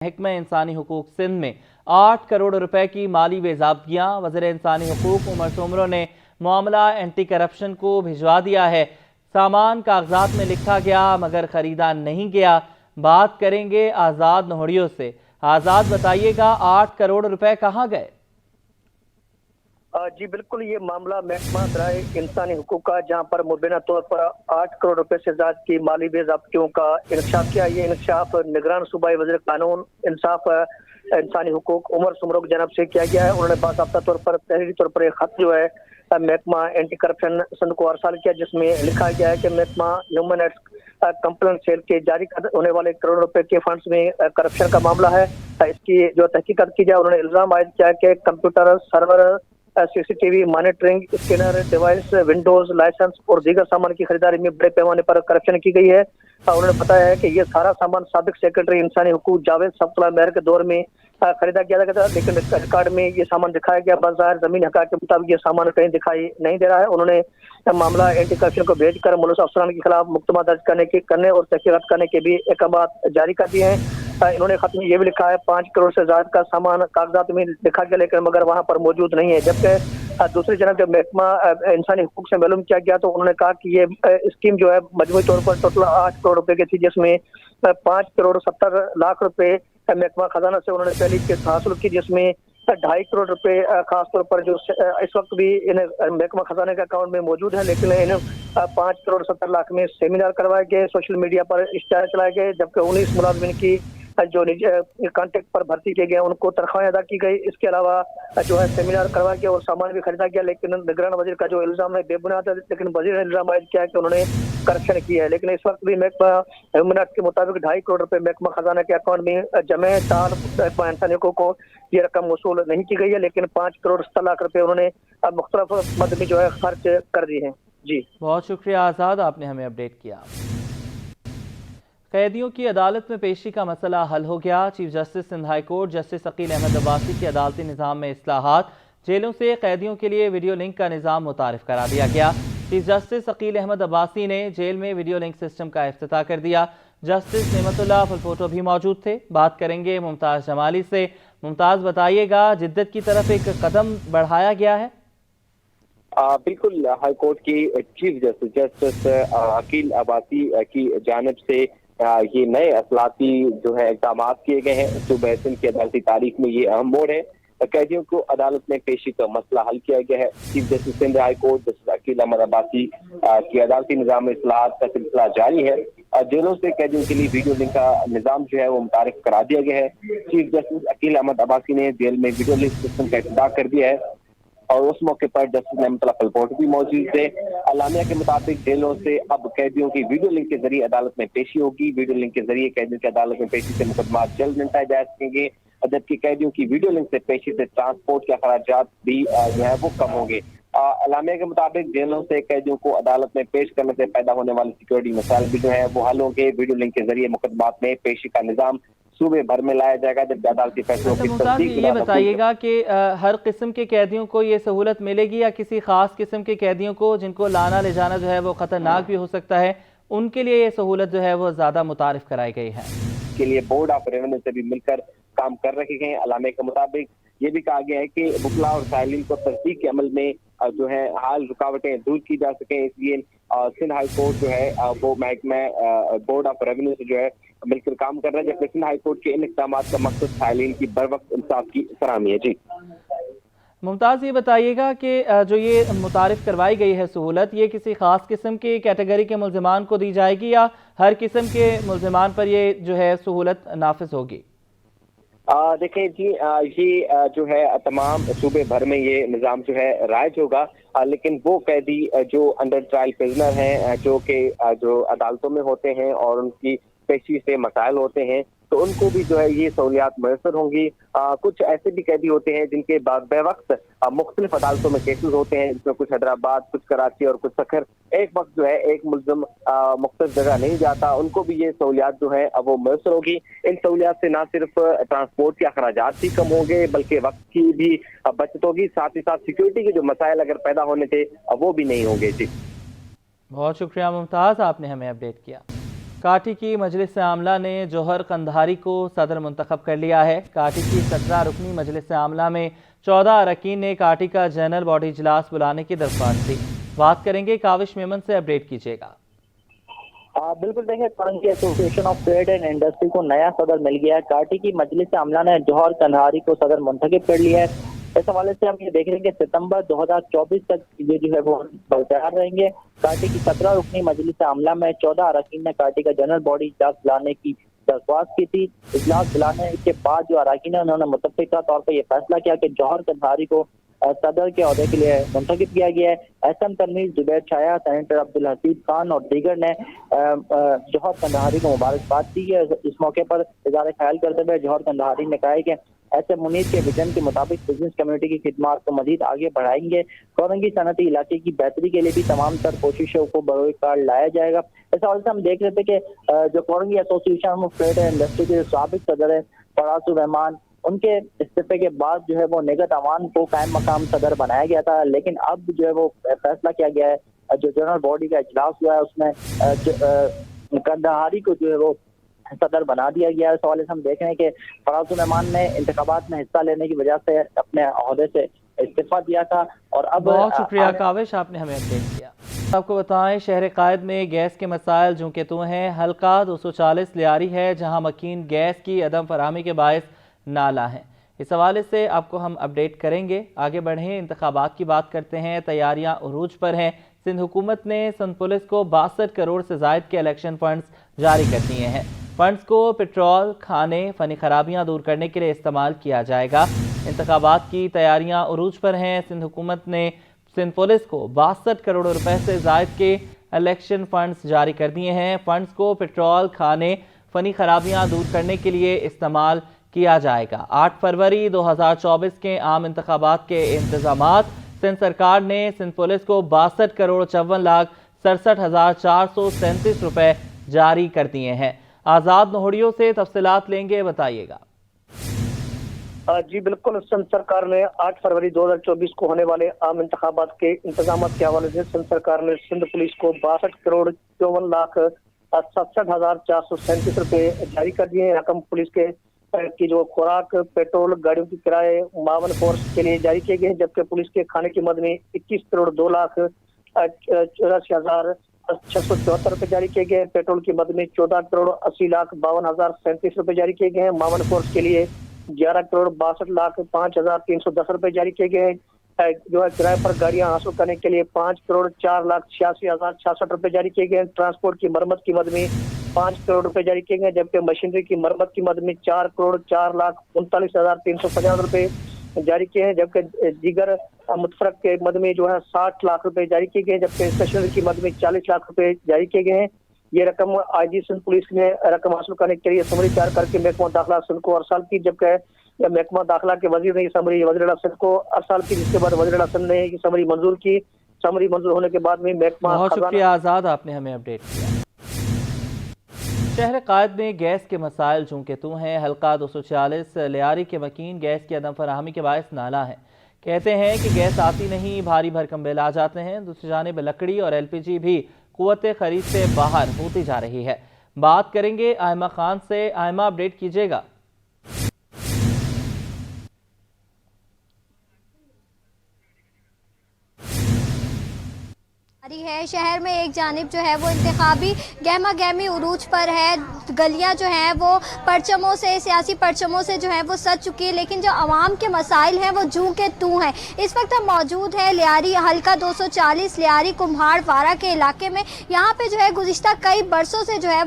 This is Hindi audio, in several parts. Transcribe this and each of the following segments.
महकमा इंसानी हुकूक सिंध में 8 करोड़ रुपए की माली बेज़ाब्तियाँ। वज़ीर इंसानी हुकूक उमर सुमरो ने मामला एंटी करप्शन को भिजवा दिया है। सामान कागजात में लिखा गया मगर खरीदा नहीं गया। बात करेंगे आज़ाद नोहड़ियों से। आज़ाद, बताइएगा 8 करोड़ रुपए कहाँ गए? जी बिल्कुल, ये मामला महकमा दराए इंसानी हुकूक का, जहां पर मुबैना तौर पर 8 करोड़ रुपए से ज्यादा की माली बेज़ाब्तियों का इंकशाफ किया। ये इंकशाफ निगरान सूबाई वज़ीर कानून इंसाफ इंसानी हुकूक उमर सुमरो की जानब से किया गया है। उन्होंने बाकायदा तौर पर तहरीरी तौर पर एक खत जो है महकमा एंटी करप्शन सिंध को अरसाल किया, जिसमें लिखा गया है कि महकमा ह्यूमन राइट्स कंप्लेंट सेल के जारी होने वाले करोड़ रुपए के फंड्स में करप्शन का मामला है। इसकी जो तहकीकात की जाए। उन्होंने इल्जाम आयद किया कि computer server, CCTV monitoring, scanner, device, Windows licence और दीगर सामान की खरीदारी में बड़े पैमाने पर करप्शन की गई है। उन्होंने बताया है कि यह सारा सामान साबिक सेक्रेटरी इंसानी हुकूक जावेद सब्तुल्लाह मेहर के दौर में खरीदा गया था, लेकिन रिकॉर्ड में ये सामान दिखाया गया। बाज़ाहिर जमीन हक़ के मुताबिक ये सामान कहीं दिखाई नहीं दे रहा है। उन्होंने मामला एंटी करप्शन को भेजकर मुलज़्ज़म अफसरान के खिलाफ मुकदमा दर्ज करने और तहकीकात करने के भी अहकाम जारी कर दिए हैं। इन्होंने खत में ये भी लिखा है 5 करोड़ से ज्यादा का सामान कागजात में लिखा गया, लेकिन मगर वहां पर मौजूद नहीं है। जबकि दूसरी जानब जब महकमा इंसानी हुकूक से मालूम किया गया तो उन्होंने कहा कि ये स्कीम जो है मजमूई तौर पर टोटल 8 करोड़ रुपए की थी, जिसमें 5 करोड़ 70 लाख रुपए महकमा खजाना से उन्होंने पहली किस्त हासिल की, जिसमें 2.5 करोड़ रुपए खासतौर पर जो इस वक्त भी इन्हें महकमा खजाने के अकाउंट में मौजूद है, लेकिन इन्हें 5 करोड़ 70 लाख में सेमिनार करवाए गए, सोशल मीडिया पर इश्तिहार चलाए गए। जबकि 19 मुलाजमिन की जो कॉन्ट्रैक्ट पर भर्ती किए गए उनको तनख्वाहें अदा की गई। इसके अलावा जो है सेमिनार करवा गया और सामान भी खरीदा गया, लेकिन निगरान वजीर का जो इल्जाम है बेबुनियाद है। लेकिन वजीर ने इल्जाम आयद किया है कि उन्होंने करप्शन किया है, लेकिन इस वक्त भी महकमा ह्यूमन राइट्स के मुताबिक 2.5 करोड़ रुपए महकमा खजाना के अकाउंट में जमे। ताल महकमा इंसानी हुकूक को ये रकम वसूल नहीं की गई है, लेकिन 5 करोड़ 70 लाख रुपए उन्होंने मुख्तलिफ मद में जो है खर्च कर दिए हैं। जी बहुत शुक्रिया आज़ाद, आपने हमें अपडेट किया। कैदियों की अदालत में पेशी का मसला हल हो गया। Chief justice Sindh high court justice Aqeel Ahmed Abbasi की अदालती निज़ाम में इस्लाहात। जेलों से कैदियों के लिए वीडियो लिंक का निज़ाम मुतारिफ करा दिया गया। चीफ जस्टिस अकील अहमद अब्बासी ने जेल में वीडियो लिंक सिस्टम का इफ्तिताह कर दिया। जस्टिस नेमतुल्लाह फुलफोटो भी मौजूद थे। बात करेंगे मुमताज़ जमाली से। मुमताज़, बताइएगा जिद्दत की तरफ एक कदम बढ़ाया गया है? बिल्कुल, हाई कोर्ट की चीफ जस्टिस अकील अब्बासी की जानिब से ये नए असलाती जो है इक़दाम किए गए हैं। सूबा सिंध की अदालती तारीख में ये अहम मोड़ है। कैदियों को अदालत में पेशी का मसला हल किया गया है। Chief justice Sindh high court justice Aqeel Ahmed Abbasi की अदालती निज़ाम में इस्लाहात का सिलसिला जारी है। जेलों से कैदियों के लिए वीडियो लिंक का निज़ाम जो है वो मुतारिफ करा दिया गया है। चीफ जस्टिस अकील अहमद अब्बासी ने जेल में वीडियो लिंक सिस्टम का इफ्तिताह कर दिया है और उस मौके पर जस्टिस नेमतुल्लाह फुलफोटो भी मौजूद थे। अलामिया के मुताबिक जेलों से अब कैदियों की वीडियो लिंक के जरिए अदालत में पेशी होगी। वीडियो लिंक के जरिए कैदियों की अदालत में पेशी से मुकदमा जल्द निपटाए जा सकेंगे, जबकि कैदियों की वीडियो लिंक से पेशी से ट्रांसपोर्ट के अखराजात भी जो है वो कम होंगे। अलामिया के मुताबिक जेलों से कैदियों को अदालत में पेश करने से पैदा होने वाले सिक्योरिटी मसाइल भी जो है वो हल होंगे। वीडियो लिंक के जरिए मुकदमात में पेशी का निज़ाम सूबे भर में लाया जाएगा, जब अदालती फैसलों की तस्दीक। ये बताइएगा कि हर किस्म के कैदियों को ये सहूलत मिलेगी या किसी खास किस्म के कैदियों को जिनको लाना ले जाना जो है वो खतरनाक भी हो सकता है, उनके लिए ये सहूलत जो है वो ज्यादा मुतारिफ कराई गई है? के लिए बोर्ड ऑफ रेवेन्यू से भी मिलकर काम कर रहे हैं। अलामे के मुताबिक ये भी कहा गया है कि बुकला और साइलिन को तस्दीक के अमल में जो है हाल रुकावटें दूर की जा सकें, इसलिए सिंध हाई कोर्ट जो है वो महकमा बोर्ड ऑफ रेवेन्यू से जो है मिलकर काम कर रहा है। जबकि सिंध हाई कोर्ट के इन इक़दाम का मकसद साइलिन की बर वक्त इंसाफ की फराहमी है। जी मुमताज़, ये बताइएगा कि जो ये मुतारिफ करवाई गई है सहूलत, ये किसी खास किस्म की कैटेगरी के मुल्ज़िमान को दी जाएगी या हर किस्म के मुल्ज़िमान पर ये जो है सहूलत नाफिज होगी? देखिए जी, ये जो है तमाम सूबे भर में ये निज़ाम जो है राइज होगा, लेकिन वो कैदी जो अंडर ट्रायल प्रिजनर हैं, जो अदालतों में होते हैं और उनकी पेशी से मसाइल होते हैं, तो उनको भी जो है ये सहूलियात मैसर होंगी। कुछ ऐसे भी कैदी होते हैं जिनके बेवक्त मुख्तलिफ अदालतों में केसेस होते हैं, जिसमें कुछ हैदराबाद, कुछ कराची और कुछ सखर एक वक्त जो है एक मुल्ज़िम मुख्तलिफ जगह नहीं जाता, उनको भी ये सहूलियात जो है अब वो मैसर होगी। इन सहूलियात से ना सिर्फ ट्रांसपोर्ट के अखराजात भी कम होंगे बल्कि वक्त की भी बचत होगी, साथ ही साथ सिक्योरिटी के जो मसाइल अगर पैदा होने थे वो भी नहीं होंगे। जी बहुत शुक्रिया मुमताज़, आपने हमें अपडेट किया। काठी की मजलिस आमला ने जौहर कंधारी को सदर मुंतखब कर लिया है। काठी की 17 रुकनी मजलिस आमला में 14 अरकान ने काठी का जनरल बॉडी इजलास बुलाने की दरख्वास्त दी। बात करेंगे काविश मेमन से, अपडेट कीजिएगा। बिल्कुल देखिए, Karanji association of trade and industry को नया सदर मिल गया है। काठी की मजलिस आमला ने जौहर कंधारी को सदर मुंतखब कर लिया है। इस हवाले से हम ये देख रहे हैं कि सितंबर 2024 तक ये जो है वो बरकरार रहेंगे। काठी की 17 रुकनी मजलिस आमला में 14 अरकान ने काठी का जनरल बॉडी इजलास बुलाने की दरख्वास्त की थी। इजलास बुलाने के बाद जो अरकान है उन्होंने मुतफ़िका तौर पर यह फैसला किया कि जौहर कंधारी को सदर के ओहदे के लिए मुंतखब किया गया है। एसएम तनवीर, जुबैर छाया, सेनेटर अब्दुल हसीब खान और दीगर ने जौहर कंधारी को मुबारकबाद दी है। इस मौके पर इज़हार ख्याल करते हुए जौहर कंधारी ने कहा है कि ऐसे मुनीर के विजन के मुताबिक बिजनेस कम्युनिटी की खिदमत को मजीद आगे बढ़ाएंगे। कोरंगी सनती इलाके की बेहतरी के लिए भी तमाम तर कोशिशों को बरोए कार लाया जाएगा। इस हवाले से हम देख रहे थे कि जो Korangi association of trade and industry के साबिक सदर है फराजुर रहमान, उनके इस्तीफे के बाद जो है वो निगत अवान को कायम मकाम सदर बनाया गया था, लेकिन अब जो है वो फैसला किया गया है, जो जनरल बॉडी का इजलास हुआ है उसमें कंधारी को जो है वो सदर बना दिया गया है। इस हवाले से हम देख रहे हैं कि फराजुर रहमान ने इंतखाबात में हिस्सा लेने की वजह से अपने ओहदे से इस्तीफा दिया था और अब बहुत शुक्रिया काविश, आपने हमें अपडेट किया। आपको बताएं, शहर कायद में गैस के मसाइल जो कि तो हैं। हल्का 240 लियारी है जहां मकीन गैस की अदम फराहमी के बायस नाला है। इस हवाले से आपको हम अपडेट करेंगे। आगे बढ़ें, इंतखाबात की बात करते हैं। तैयारियां उरूज पर हैं। सिंध हुकूमत ने सिंध पुलिस को 62 करोड़ से जायद के इलेक्शन फंड्स जारी कर दिए हैं। फंड्स को पेट्रोल, खाने, फनी खराबियां दूर करने के लिए इस्तेमाल किया जाएगा। इंतखाबात की तैयारियां उरूज पर हैं। सिंध हुकूमत ने सिंध पुलिस को 62 करोड़ रुपए से जायद के इलेक्शन फंड्स जारी कर दिए हैं। फंड्स को पेट्रोल, खाने, फनी खराबियां दूर करने के लिए इस्तेमाल किया जाएगा। 8 फरवरी 2024 के आम इंतखाबात के इंतजामात। सिंध सरकार ने सिंध पुलिस को 62 करोड़ 54,67,437 रुपए जारी कर दिए हैं। आजाद नोहड़ियों से तफसीलात लेंगे, बताइएगा। जी बिल्कुल, सिंध सरकार ने 8 फरवरी 2024 को होने वाले आम इंतखाबात के इंतजाम के हवाले से सिंध सरकार ने सिंध पुलिस को 62 करोड़ 54,67,437 रुपए जारी कर दिए हैं। रकम पुलिस के की जो खुराक, पेट्रोल, गाड़ियों की किराए, मावन फोर्स के लिए जारी किए गए हैं, जबकि पुलिस के खाने की मद में 21 करोड़ 2,84,674 रुपए जारी किए गए। पेट्रोल की मद में 14 करोड़ 80,52,037 रुपए जारी किए गए हैं। मावन फोर्स के लिए 11 करोड़ 62,05,310 रुपए जारी किए गए हैं। जो है किराए पर गाड़ियां हासिल करने के लिए 5 करोड़ 4,86,066 रुपए जारी किए गए। ट्रांसपोर्ट की मरम्मत की मद में 5 करोड़ रुपए जारी किए गए, जबकि मशीनरी की मरम्मत की मद में 4 करोड़ 4,39,350 रुपए जारी किए हैं। जबकि दीगर मुतफरक के मद में जो है 60 लाख रुपए जारी किए गए, जबकि स्टेशनरी की मद में 40 लाख रुपए जारी किए गए हैं। ये रकम आईजी सिंध पुलिस ने रकम हासिल करने के लिए समरी तैयार करके महकमा दाखिला सिंध को अरसाल की, जबकि महकमा दाखिला के वजीर ने ये समरी वज़ीर-ए-आला सिंध को अरसाल की, जिसके बाद वज़ीर-ए-आला सिंध ने ये समरी मंजूर की। समरी मंजूर होने के बाद में महकमा। बहुत शुक्रिया आज़ाद, आपने हमें अपडेट किया। शहर कायद में गैस के मसाइल जो कि तो हैं। हल्का 240 लियारी के मकीन गैस की अदम फराहमी के बायस नाला है। कहते हैं कि गैस आती नहीं, भारी भरकम बिल आ जाते हैं। दूसरी जानिब लकड़ी और LPG भी कुव्वत खरीद से बाहर होती जा रही है। बात करेंगे आयमा खान से। आयमा, अपडेट कीजिएगा। है शहर में एक जानिब जो है वो इंतखाबी गहमा गहमी उरूज पर है। गलियां जो हैं वो परचमों से, सियासी परचमों से जो है वो सज चुकी है, लेकिन जो आवाम के मसाइल हैं वो जूं के तू हैं। इस वक्त हम मौजूद है लियारी हल्का 240 लियारी कुम्हाड़ वारा के इलाके में। यहाँ पे जो है गुज़िश्ता कई बरसों से जो है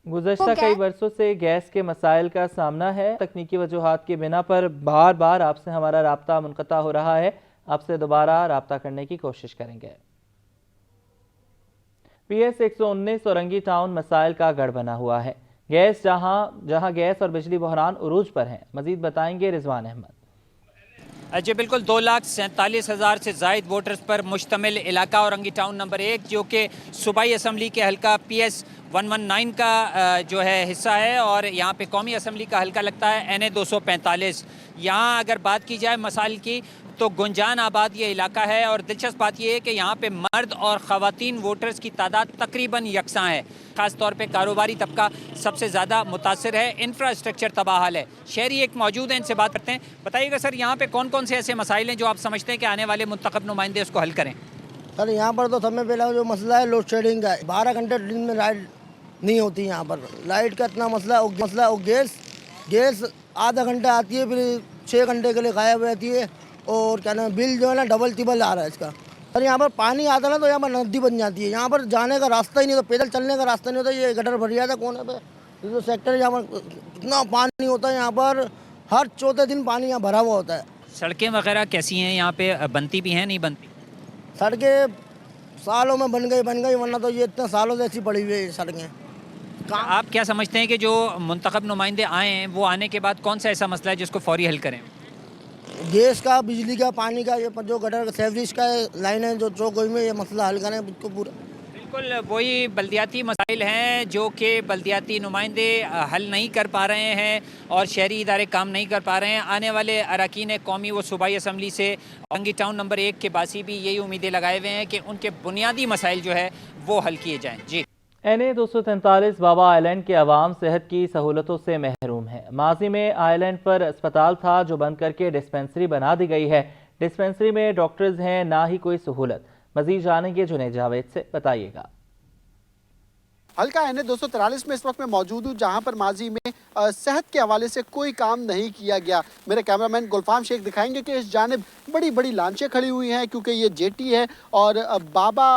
गुज़श्ता कई बरसों से गैस के मसाइल का सामना है। तकनीकी वजूहात की बिना पर बार बार आपसे हमारा राब्ता मुनक़ता हो रहा है। आपसे दोबारा राब्ता करने की कोशिश करेंगे। PS 119 औरंगी टाउन मसाइल का गढ़ बना हुआ है। गैस जहां गैस और बिजली बहरान उरूज पर हैं। मजीद बताएंगे रिजवान अहमद। जी बिल्कुल, 2,47,000 से जायद वोटर्स पर मुश्तमिल इलाका औरंगी टाउन नंबर 1, जो कि सूबाई असम्बली के हल्का PS 119 का जो है हिस्सा है, और यहाँ पे कौमी असम्बली का हल्का लगता है NA 245। यहाँ अगर बात की जाए मसाइल की, तो गुंजान आबाद ये इलाका है और दिलचस्प बात यह है कि यहाँ पे मर्द और ख़वातीन वोटर्स की तादाद तकरीबन यकसां है। ख़ास तौर पे कारोबारी तबका सबसे ज़्यादा मुतासिर है, इंफ्रास्ट्रक्चर तबाहाल है। शहरी एक मौजूद हैं, इनसे बात करते हैं। बताइएगा सर, यहाँ पे कौन कौन से ऐसे मसाइल हैं जो आप समझते हैं कि आने वाले मुंतखब नुमाइंदे उसको हल करें? सर यहाँ पर तो समय पहला जो मसला है लोड शेडिंग का, 12 घंटे दिन में लाइट नहीं होती यहाँ पर। लाइट का इतना मसला है। गैस आधा घंटा आती है, फिर 6 घंटे के लिए गायब रहती है। और क्या नाम, बिल जो है ना डबल टिबल आ रहा है इसका। सर यहाँ पर पानी आता ना तो यहाँ पर नदी बन जाती है, यहाँ पर जाने का रास्ता ही नहीं, तो पैदल चलने का रास्ता नहीं होता। ये गटर भर जाता कोने पे, जो सेक्टर यहाँ पर इतना पानी होता है, यहाँ पर हर चौथे दिन पानी यहाँ भरा हुआ होता है। सड़कें वगैरह कैसी हैं यहाँ पे, बनती भी हैं नहीं बनती? सड़कें सालों में बन गई, वरना तो ये इतने सालों से ऐसी पड़ी हुई है सड़कें। आप क्या समझते हैं कि जो मुंतखब नुमाइंदे आए हैं वो आने के बाद कौन सा ऐसा मसला है जिसको फौरी हल करें? गैस का, बिजली का, पानी का, ये जो गटर सेवरेज का लाइन है जो चौकोई में, ये मसला हल करें बिल्कुल पूरा। बिल्कुल वही बल्दियाती मसाइल हैं जो कि बल्दियाती नुमाइंदे हल नहीं कर पा रहे हैं और शहरी इदारे काम नहीं कर पा रहे हैं। आने वाले अरकान कौमी व सूबाई असम्बली से औरंगी टाउन नंबर 1 के बासी भी यही उम्मीदें लगाए हुए हैं कि उनके बुनियादी मसाइल जो है वो हल किए जाएँ। जी। NA 243 बाबा आइलैंड के अवाम सेहत की सहूलतों से महरूम है। माजी में आइलैंड पर अस्पताल था जो बंद करके डिस्पेंसरी बना दी गई है। डिस्पेंसरी में डॉक्टर्स हैं, ना ही कोई सहूलत। मजीद जानेंगे जुनैद जावेद से, बताइएगा। हल्का NA 243 में इस वक्त मैं मौजूद हूँ, जहाँ पर माजी में सेहत के हवाले से कोई काम नहीं किया गया। मेरे कैमरामैन गुलफाम शेख दिखाएंगे कि इस जानिब बड़ी बड़ी लांचें खड़ी हुई हैं, क्योंकि ये जेटी है और बाबा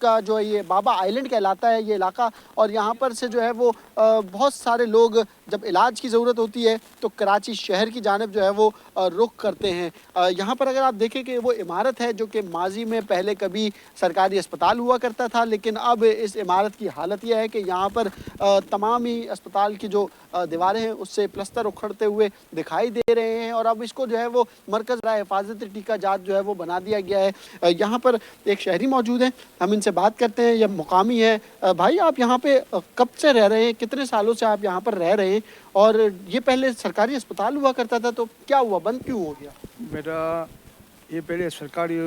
का जो है ये बाबा आइलैंड कहलाता है ये इलाका। और यहाँ पर से जो है वो बहुत सारे लोग जब इलाज की ज़रूरत होती है तो कराची शहर की जानिब जो है वो रुख करते हैं। यहाँ पर अगर आप देखें कि वो इमारत है जो कि माजी में पहले कभी सरकारी अस्पताल हुआ करता था, लेकिन अब इस इमारत की हालत यह है कि यहाँ पर तमाम ही अस्पताल की जो दीवारें हैं उससे प्लस्तर उखड़ते हुए दिखाई दे रहे हैं और अब इसको जो है वो मरकज़ हिफाजती टीका जात जो है वो बना दिया गया है। यहाँ पर एक शहरी मौजूद हैं, हम इनसे बात करते हैं। यह मुकामी है। भाई, आप यहाँ पे कब से रह रहे हैं, कितने सालों से आप यहाँ पर रह रहे हैं? और ये पहले सरकारी अस्पताल हुआ करता था, तो क्या हुआ, बंद क्यों हो गया? बेटा, ये पहले सरकारी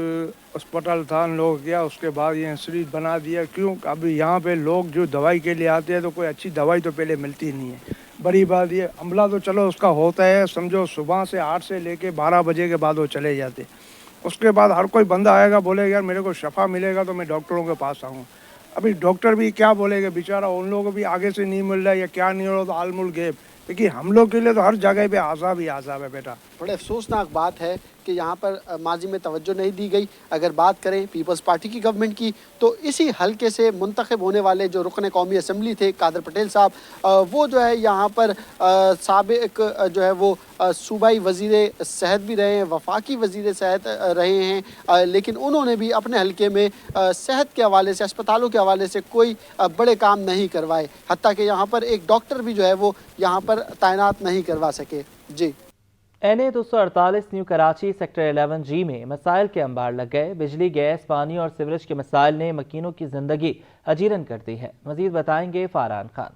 अस्पताल था, लोग गया, उसके बाद ये इंस्टीट्यूट बना दिया। क्यों? अभी यहाँ पे लोग जो दवाई के लिए आते हैं तो कोई अच्छी दवाई तो पहले मिलती नहीं है। बड़ी बात ये अमला तो चलो उसका होता है, समझो सुबह से 8 से लेके 12 बजे के बाद वो चले जाते। उसके बाद हर कोई बंदा आएगा, बोलेगा यार मेरे को शफा मिलेगा तो मैं डॉक्टरों के पास आऊँ। अभी डॉक्टर भी क्या बोलेगा, बेचारा उन लोगों को भी आगे से नहीं मिल रहा है या क्या नहीं हो रहा, तो आलमुल गैब। देखिए, हम लोग के लिए तो हर जगह पे आज़ाब ही आज़ाब है बेटा। बड़े अफसोसनाक बात है कि यहाँ पर माजी में तवज्जो नहीं दी गई। अगर बात करें पीपल्स पार्टी की गवर्नमेंट की, तो इसी हलके से मुंतखब होने वाले जो रुकन कौमी असम्बली थे कादर पटेल साहब, वो जो है यहाँ पर साबिक जो है वो सूबाई वज़ीर सेहत भी रहे हैं, वफाकी वज़ीर सेहत रहे हैं, लेकिन उन्होंने भी अपने हलके में सेहत के हवाले से, अस्पतालों के हवाले से कोई बड़े काम नहीं करवाए। हत्ता कि यहाँ पर एक डॉक्टर भी जो है वो यहाँ पर तैनात नहीं करवा सके। जी। NA 248 new Karachi sector 11G में मसाइल के अंबार लग गए। बिजली, गैस, पानी और सीवरेज के मसाइल ने मकीनों की जिंदगी अजीरन कर दी है। मजीद बताएंगे फारहान खान।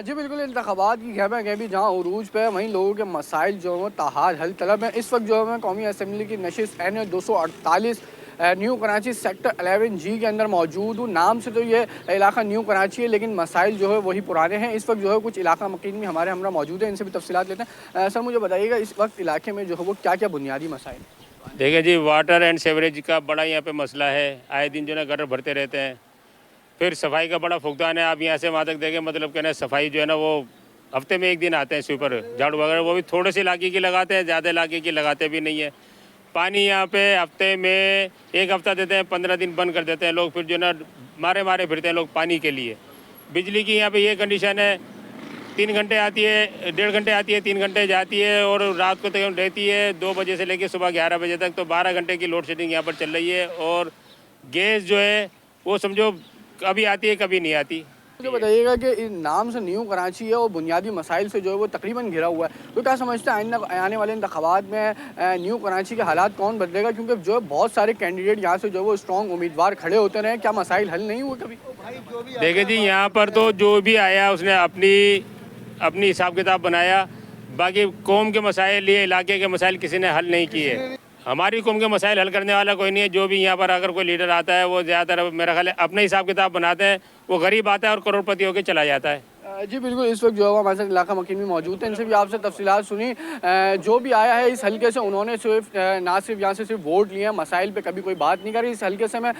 जी बिल्कुल, इंतखाबात की गहमा गहमी जहाँ उरूज पे है, वहीं लोगों के मसाइल जो हैं ताहाल हल तलब है। इस वक्त जो है कौमी असम्बली की नशिस्त NA 248 new Karachi sector 11G के अंदर मौजूद हूँ। नाम से तो ये इलाका न्यू कराची है, लेकिन मसाइल जो है वही पुराने हैं। इस वक्त जो है कुछ इलाका मकीन में हमारे हमरा मौजूद है, इनसे भी तफसीलात लेते हैं। सर, मुझे बताइएगा इस वक्त इलाके में जो है वो क्या क्या बुनियादी मसाइल? देखिए जी, वाटर एंड सेवरेज का बड़ा यहाँ पे मसला है। आए दिन जो है गटर भरते रहते हैं। फिर सफाई का बड़ा फुकदान है। आप यहाँ से वहाँ तक देखें, मतलब कहना सफाई जो है ना वो हफ्ते में 1 दिन आते हैं स्वीपर, झाड़ू वगैरह, वो भी थोड़े से इलाके की लगाते हैं, ज़्यादा इलाके की लगाते भी नहीं है। पानी यहाँ पे हफ्ते में 1 हफ्ता देते हैं, 15 दिन बंद कर देते हैं लोग। फिर जो ना मारे फिरते हैं लोग पानी के लिए। बिजली की यहाँ पे ये कंडीशन है, 3 घंटे आती है, 1.5 घंटे आती है, 3 घंटे जाती है और रात को तक रहती है 2 बजे से लेकर सुबह 11 बजे तक। तो 12 घंटे की लोड शेडिंग यहाँ पर चल रही है। और गैस जो है वो समझो कभी आती है कभी नहीं आती। मुझे बताइएगा कि इस नाम से न्यू कराची है और बुनियादी मसाइल से जो है वो तकरीबन घिरा हुआ है, तो क्या समझते हैं आने वाले इंतखाबात में न्यू कराची के हालात कौन बदलेगा? क्योंकि जो है बहुत सारे कैंडिडेट यहाँ से जो है वो स्ट्रॉन्ग उम्मीदवार खड़े होते रहे, क्या मसाइल हल नहीं हुए कभी? देखिए जी, यहाँ पर तो जो भी आया उसने अपनी हिसाब किताब बनाया। बाकी कौम के मसाइल, ये इलाके के मसाइल किसी ने हल नहीं किए। हमारी कौम के मसाइल हल करने वाला कोई नहीं है। जो भी यहाँ पर अगर कोई लीडर आता है वो ज़्यादातर मेरा ख्याल है अपने हिसाब किताब बनाते हैं। वो गरीब आता है और करोड़पति होकर चला जाता है। जी बिल्कुल, इस वक्त जो है हमारे साथ इलाका मकीन भी मौजूद है, इनसे भी आपसे तफसीलात सुनी। जो भी आया है इस हल्के से, उन्होंने सिर्फ ना सिर्फ यहाँ से सिर्फ वोट लिए हैं, मसाइल पे कभी कोई बात नहीं करी। इस हल्के से मैं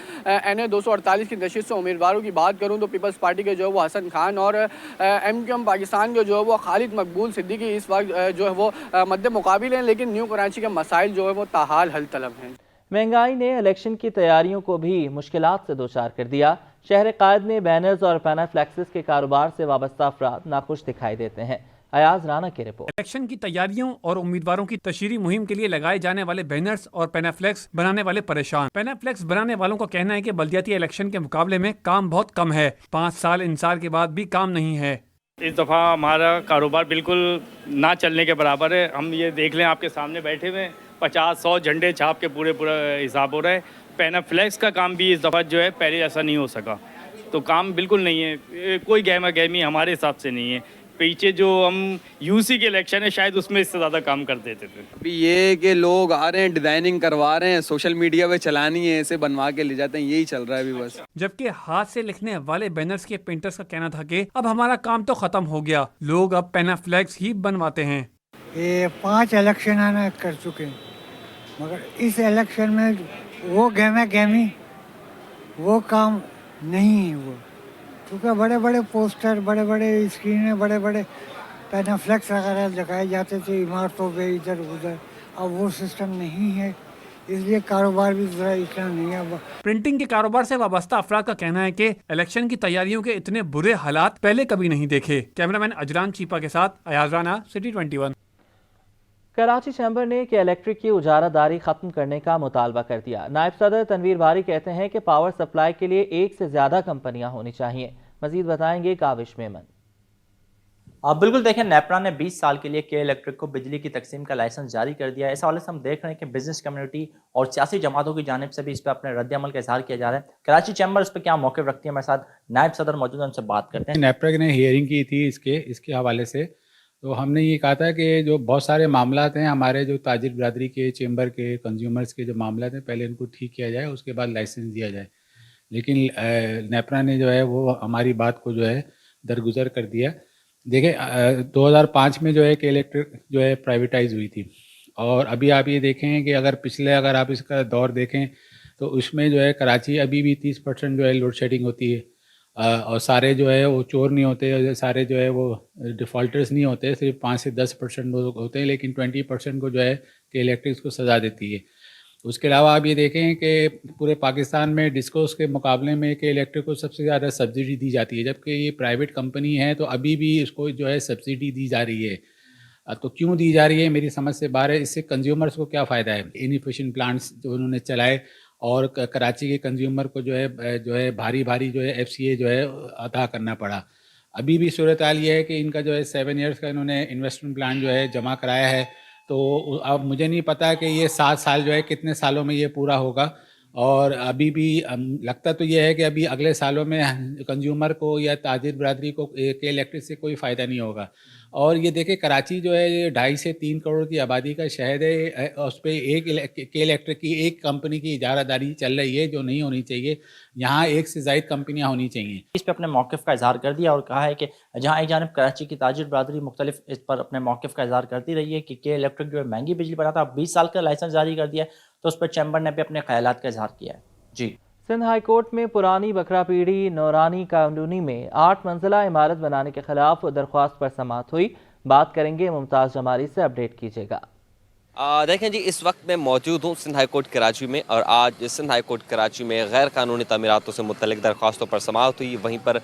NA 248 की नशिस्त से उम्मीदवारों की बात करूँ तो पीपल्स पार्टी के जो है वो हसन खान और MQM पाकिस्तान के जो है वो खालिद मकबूल सिद्दीकी इस वक्त जो है वो मद्दे मुकाबिल हैं, लेकिन न्यू कराची के मसाइल जो है वो ताहाल हल तलब हैं। महंगाई ने इलेक्शन की तैयारियों को भी मुश्किलात से दोचार कर दिया। शहर कायद में बैनर्स और पैनाफ्लेक्सेस के कारोबार से वाबस्ता अफराद नाखुश दिखाई देते हैं। अयाज राना की रिपोर्ट। इलेक्शन की तैयारियों और उम्मीदवारों की तशरीही मुहिम के लिए लगाए जाने वाले बैनर्स और पैनाफ्लेक्स बनाने वाले परेशान। पैनाफ्लेक्स बनाने वालों का कहना है कि बल्दियाती इलेक्शन के मुकाबले में काम बहुत कम है। 5 साल इंतजार के बाद भी काम नहीं है। इस दफ़ा हमारा कारोबार बिल्कुल ना चलने के बराबर है। हम ये देख लें, आपके सामने बैठे हुए 50-100 झंडे छाप के पूरा हिसाब हो रहा है। पैनाफ्लेक्स का काम भी इस दफ़ा जो है पहले ऐसा नहीं हो सका, तो काम बिल्कुल नहीं है। कोई गहमा गहमी हमारे हिसाब से नहीं है। पीछे जो हम UC के इलेक्शन है शायद उसमें इससे ज़्यादा काम कर देते थे। अभी ये कि लोग आ रहे हैं, डिज़ाइनिंग करवा रहे हैं, सोशल मीडिया पे चलानी है, ऐसे बनवा के ले जाते हैं, यही चल रहा है अभी बस। जबकि हाथ से लिखने वाले बैनर्स के पेंटर्स का कहना था कि अब हमारा काम तो खत्म हो गया, लोग अब पैनाफ्लेक्स ही बनवाते हैं। ये 5 इलेक्शन आना कर चुके हैं, मगर इस इलेक्शन में वो गहमा गहमी वो काम नहीं है। वो क्योंकि बड़े बड़े पोस्टर, बड़े बड़े स्क्रीनें, बड़े बड़े पैनाफ्लेक्स वगैरह लगाए जाते थे इमारतों पे इधर उधर, अब वो सिस्टम नहीं है, इसलिए कारोबार भी ज़रा इतना नहीं है। प्रिंटिंग के कारोबार से वाबस्ता अफराद का कहना है कि इलेक्शन की तैयारियों के इतने बुरे हालात पहले कभी नहीं देखे। कैमरामैन अजरान चीपा के साथ अयाज राना, सिटी 21। कराची चैम्बर ने के इलेक्ट्रिक की उजारादारी खत्म करने का मुतालबा कर दिया। नायब सदर तनवीर बारी कहते हैं कि पावर सप्लाई के लिए 1 से ज्यादा कंपनियां होनी चाहिए। मजीद बताएंगे काविश मेमन। आप बिल्कुल देखें, नेपरा ने 20 साल के लिए के इलेक्ट्रिक को बिजली की तकसीम का लाइसेंस जारी कर दिया है। इस हवाले से हम देख रहे हैं कि बिजनेस कम्युनिटी और सियासी जमातों की जानिब से भी इस पर अपने रद्द-ए-अमल का इजहार किया जा रहा है। कराची चैम्बर इस पर क्या मौक़िफ़ रखती है, हमारे साथ नायब सदर मौजूद हैं, उनसे बात करते हैं। नेपरा ने हियरिंग की थी इसके हवाले से, तो हमने ये कहा था कि जो बहुत सारे मामलात हैं हमारे, जो ताजिर बिरादरी के, चैम्बर के, कंज्यूमर्स के जो मामलात हैं, पहले इनको ठीक किया जाए, उसके बाद लाइसेंस दिया जाए। लेकिन नेपरा ने जो है वो हमारी बात को जो है दरगुजर कर दिया। देखिए 2005 में जो है कि इलेक्ट्रिक जो है प्राइवेटाइज हुई थी, और अभी आप ये देखें कि अगर आप इसका दौर देखें तो उसमें जो है कराची अभी भी 30% जो है लोड शेडिंग होती है, और सारे जो है वो चोर नहीं होते, सारे जो है वो डिफ़ॉल्टर्स नहीं होते, सिर्फ 5 से 10% लोग होते हैं, लेकिन 20% को जो है कि इलेक्ट्रिक्स को सज़ा देती है। उसके अलावा आप ये देखें कि पूरे पाकिस्तान में डिस्कोस के मुकाबले में कि इलेक्ट्रिक को सबसे ज़्यादा सब्सिडी दी जाती है, जबकि ये प्राइवेट कंपनी है तो अभी भी इसको जो है सब्सिडी दी जा रही है। तो क्यों दी जा रही है, मेरी समझ से बाहर है। इससे कंज्यूमर्स को क्या फ़ायदा है। इनएफिशिएंट प्लांट्स जो उन्होंने चलाए, और कराची के कंज्यूमर को जो है भारी जो है FCA जो है अदा करना पड़ा। अभी भी सूरत हाल ये है कि इनका जो है 7 ईयर्स का इन्होंने इन्वेस्टमेंट प्लान जो है जमा कराया है, तो अब मुझे नहीं पता कि ये 7 साल जो है कितने सालों में ये पूरा होगा। और अभी भी लगता तो ये है कि अभी अगले सालों में कंज्यूमर को या ताजिर बिरादरी को के इलेक्ट्रिक से कोई फ़ायदा नहीं होगा। और ये देखें, कराची जो है ये 2.5 से 3 करोड़ की आबादी का शहर है, उस पर के इलेक्ट्रिक की एक कंपनी की इजारादारी चल रही है, जो नहीं होनी चाहिए। यहाँ 1 से ज़ायद कंपनियाँ होनी चाहिए। इस पर अपने मौक़िफ़ का इजहार कर दिया और कहा है कि जहाँ एक जानिब कराची की ताजिर बिरादरी मुख्तलिफ इस पर अपने मौक़िफ़ का इजहार करती रही है कि के इलेक्ट्रिक जो है महंगी बिजली बनाता है, 20 साल का लाइसेंस जारी कर दिया है, तो उस पर चैम्बर ने भी अपने ख्यालात का इजहार किया है। जी, सिंध हाई कोर्ट में पुरानी बकरापीड़ी नौरानी कॉलोनी में 8 मंजिला इमारत बनाने के खिलाफ दरख्वास्त पर समाअत हुई। बात करेंगे मुमताज़ जमाली से, अपडेट कीजिएगा। देखें जी, इस वक्त मैं मौजूद हूँ सिंध हाई कोर्ट कराची में, और आज सिंध हाई कोर्ट कराची में गैर कानूनी तमीरातों से मुतल्लिक दरख्वास्तों पर समाअत हुई। वहीं पर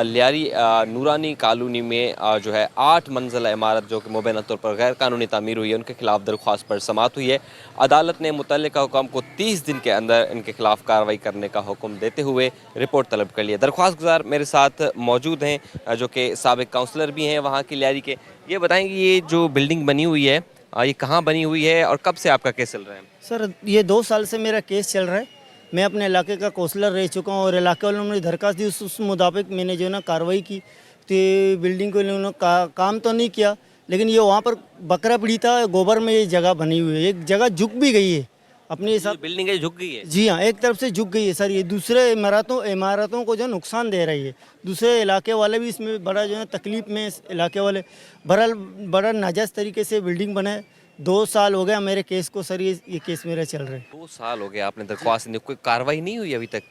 लियारी नूरानी कॉलोनी में जो है 8 मंजिला इमारत जो कि मुबैना तौर पर गैर कानूनी तामीर हुई है, उनके खिलाफ दरख्वास्त पर समाअत हुई है। अदालत ने मुतल्लिका हुक्म को 30 दिन के अंदर इनके खिलाफ कार्रवाई करने का हुक्म देते हुए रिपोर्ट तलब कर लिया। दरख्वास्त गुजार मेरे साथ मौजूद हैं जो कि साबिक काउंसलर भी हैं वहाँ की लियारी के। ये बताएंगे, ये जो बिल्डिंग बनी हुई है ये कहाँ बनी हुई है और कब से आपका केस चल रहा है? सर, ये 2 साल से मेरा केस चल रहा है। मैं अपने इलाके का काउंसलर रह चुका हूँ, और इलाके वालों ने दरख्वास्त दी, उस मुताबिक मैंने जो ना कार्रवाई की। तो बिल्डिंग को इन्होंने काम तो नहीं किया, लेकिन ये वहाँ पर बकरा पीड़ी था, गोबर में ये जगह बनी हुई है, एक जगह झुक भी गई है अपने हिसाब। बिल्डिंग झुक गई है? जी हाँ, एक तरफ से झुक गई है सर। ये दूसरे इमारतों को जो नुकसान दे रही है, दूसरे इलाके वाले भी इसमें बड़ा जो है तकलीफ में, इस इलाके वाले बड़ा नाजायज़ तरीके से बिल्डिंग बनाए। 2 साल हो गया मेरे केस को सर, ये केस मेरा चल रहा है। 2 साल हो गए आपने दरख्वास्त दी, कोई कार्रवाई नहीं हुई अभी तक?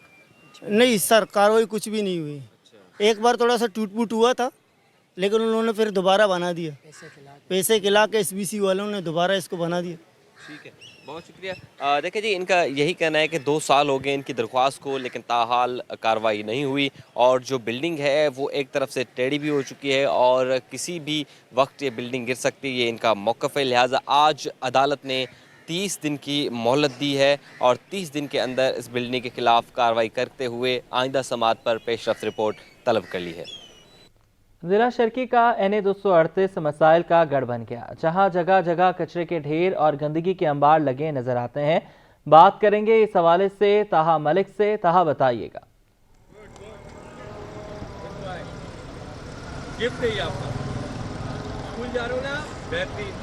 नहीं सर, कार्रवाई कुछ भी नहीं हुई। एक बार थोड़ा सा टूट-फूट हुआ था, लेकिन उन्होंने फिर दोबारा बना दिया, पैसे खिला के SBC वालों ने दोबारा इसको बना दिया। ठीक है, बहुत शुक्रिया। देखिए जी, इनका यही कहना है कि 2 साल हो गए इनकी दरख्वास्त को, लेकिन ताहाल कार्रवाई नहीं हुई और जो बिल्डिंग है वो एक तरफ से टेढ़ी भी हो चुकी है और किसी भी वक्त ये बिल्डिंग गिर सकती है, ये इनका मौक़िफ़ है। लिहाजा आज अदालत ने 30 दिन की मोहलत दी है और 30 दिन के अंदर इस बिल्डिंग के खिलाफ कार्रवाई करते हुए आइंदा समाअत पर पेशरफ्त रिपोर्ट तलब कर ली है। जिला शर्की का NA 238 मसाइल का गढ़ बन गया, जहां जगह जगह कचरे के ढेर और गंदगी के अंबार लगे नजर आते हैं। बात करेंगे इस हवाले से ताहा मलिक से। ताहा, बताइएगा। गिफ्ट है आपका, स्कूल जा रहे हो ना, बेहतरीन।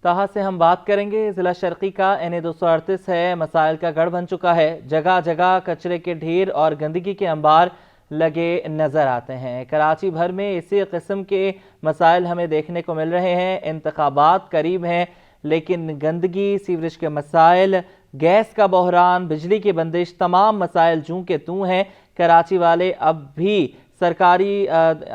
ताहा से हम बात करेंगे। जिला शर्की का NA 238 है, मसाइल का गढ़ बन चुका है। जगह जगह कचरे के ढेर और गंदगी के अंबार लगे नज़र आते हैं। कराची भर में इसी किस्म के मसाइल हमें देखने को मिल रहे हैं। इंतखाबात करीब हैं, लेकिन गंदगी, सीवरेज के मसाइल, गैस का बहरान, बिजली की बंदिश, तमाम मसाइल जूं के तूं हैं। कराची वाले अब भी सरकारी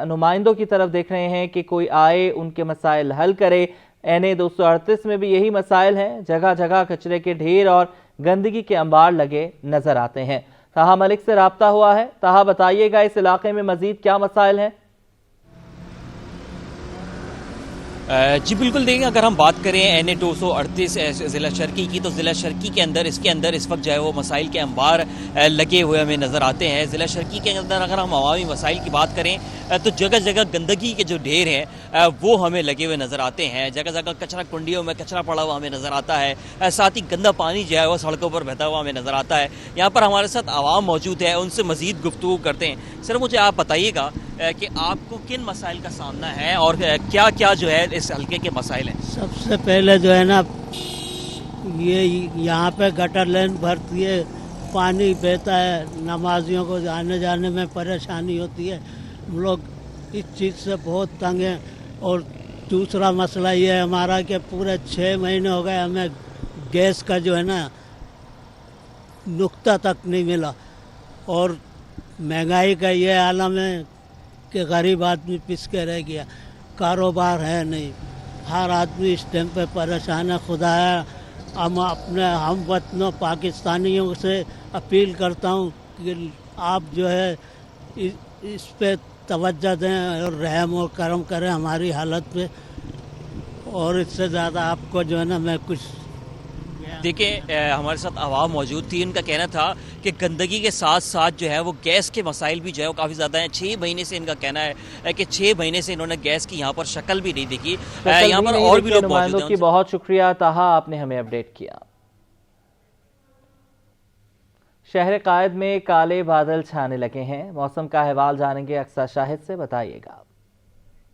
नुमाइंदों की तरफ देख रहे हैं कि कोई आए, उनके मसाइल हल करे। NA 238 में भी यही मसाइल हैं, जगह जगह कचरे के ढेर और गंदगी के अंबार लगे नजर आते हैं। ताहा मलिक से राब्ता हुआ है। ताहा, बताइएगा इस इलाके में मजीद क्या मसाइल हैं? जी बिल्कुल, देखिए अगर हम बात करें NA 238 ज़िला शर्की की, तो ज़िला शर्की के अंदर इसके अंदर इस वक्त जो है वो मसाइल के अंबार लगे हुए हमें नज़र आते हैं। ज़िला शर्की के अंदर अगर हम अवामी मसाइल की बात करें तो जगह जगह गंदगी के जो ढेर हैं वो हमें लगे हुए नज़र आते हैं। जगह जगह कचरा कुंडियों में कचरा पड़ा हुआ हमें नज़र आता है। साथ ही गंदा पानी जो है वो सड़कों पर बहता हुआ हमें नज़र आता है। यहाँ पर हमारे साथ आवाम मौजूद है, उनसे मज़ीद गुफ्तगू करते हैं। सर, मुझे आप बताइएगा कि आपको किन मसाइल का सामना है और क्या क्या जो है इस हल्के के मसाइल हैं? सबसे पहले जो है ना, ये यहाँ पे गटर लाइन भरती है, पानी बहता है, नमाजियों को आने जाने में परेशानी होती है। हम लोग इस चीज़ से बहुत तंग हैं। और दूसरा मसला ये है हमारा कि पूरे 6 महीने हो गए हमें गैस का जो है ना नुक्ता तक नहीं मिला। और महंगाई का ये आलम है कि गरीब आदमी पिस के रह गया, कारोबार है नहीं, हर आदमी इस टाइम पे परेशान है। खुदा है, हम अपने हम वतनों पाकिस्तानियों से अपील करता हूँ कि आप जो है इस पे तवज्जो दें और रहम और करम करें हमारी हालत पे। और इससे ज़्यादा आपको जो है ना मैं कुछ देखिए, हमारे साथ आवाम मौजूद थी, उनका कहना था कि गंदगी के साथ साथ जो है वो गैस के मसाइल भी जो है वो काफ़ी ज़्यादा हैं। 6 महीने से इनका कहना है कि 6 महीने से इन्होंने गैस की यहाँ पर शक्ल भी नहीं देखी। यहाँ पर और भी लोग मौजूद हैं। बहुत शुक्रिया ताहा, आपने हमें अपडेट किया। शहर कायद में काले बादल छाने लगे हैं। मौसम का अहवाल जानेंगे अक्सर शाहिद से, बताइएगा।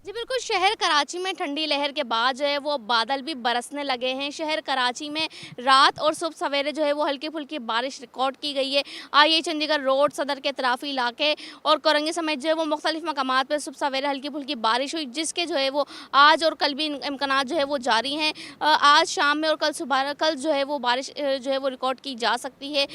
जी बिल्कुल, शहर कराची में ठंडी लहर के बाद जो है वो बादल भी बरसने लगे हैं। शहर कराची में रात और सुबह सवेरे जो है वो हल्की फुल्की बारिश रिकॉर्ड की गई है। IE चंडीगढ़ रोड, सदर के अतराफी इलाके और कोरंगी समेत जो है वो मुख्तलिफ मकामात पर सुबह सवेरे हल्की फुल्की बारिश हुई, जिसके जो है वो आज और कल भी इम्कानात जो है वो जारी हैं। आज शाम में और कल जो है वो बारिश जो है वो रिकॉर्ड की जा सकती है।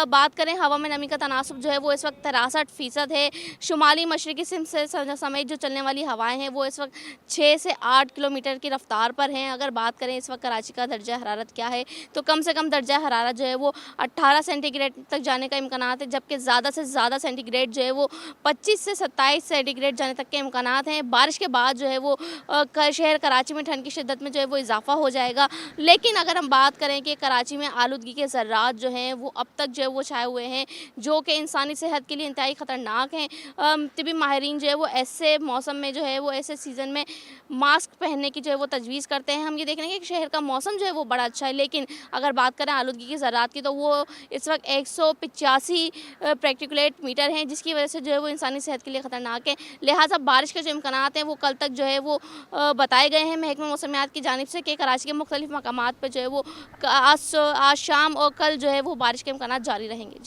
बात करें हवा में नमी का तनासुब जो है वो इस वक्त 63% है। शुमाली मशरकी सिंध से समेत जो चलने वाली हवाएँ हैं वो इस वक्त 6 से 8 किलोमीटर की रफ्तार पर हैं। अगर बात करें इस वक्त कराची का दर्जा हरारत क्या है, तो कम से कम दर्जा हरारत जो है वो 18 सेंटीग्रेड तक जाने का इम्कानात है, जबकि ज़्यादा से ज़्यादा सेंटीग्रेड जो है वो 25 से 27 सेंटीग्रेड जाने तक के इम्कानात हैं। बारिश के बाद जो है वो शहर कराची में ठंड की शिद्दत में जो है वो इजाफा हो जाएगा। लेकिन अगर हम बात करें कि कराची में आलूदगी के ज़र्रात जो हैं वो अब तक जो है वो छाए हुए हैं, जो कि इंसानी सेहत के लिए इंतहाई ख़तरनाक हैं। तिबी माहिरीन जो है वो ऐसे मौसम में जो है वो ऐसे ऐसे सीज़न में मास्क पहनने की जो है वो तजवीज़ करते हैं। हम ये देख रहे हैं कि शहर का मौसम जो है वो बड़ा अच्छा है, लेकिन अगर बात करें आलूदगी की ज़रात की तो वो इस वक्त 185 पार्टिकुलेट मीटर हैं, जिसकी वजह से जो है वो इंसानी सेहत के लिए ख़तरनाक है। लिहाजा बारिश के जो इम्कानात हैं वो कल तक जो है वो बताए गए हैं महकमा मौसमियात की जानिब से कि कराची के मुख्तलिफ मकामात पर जो है वो आज शाम और कल जो है वो बारिश के इम्कानात जारी रहेंगे।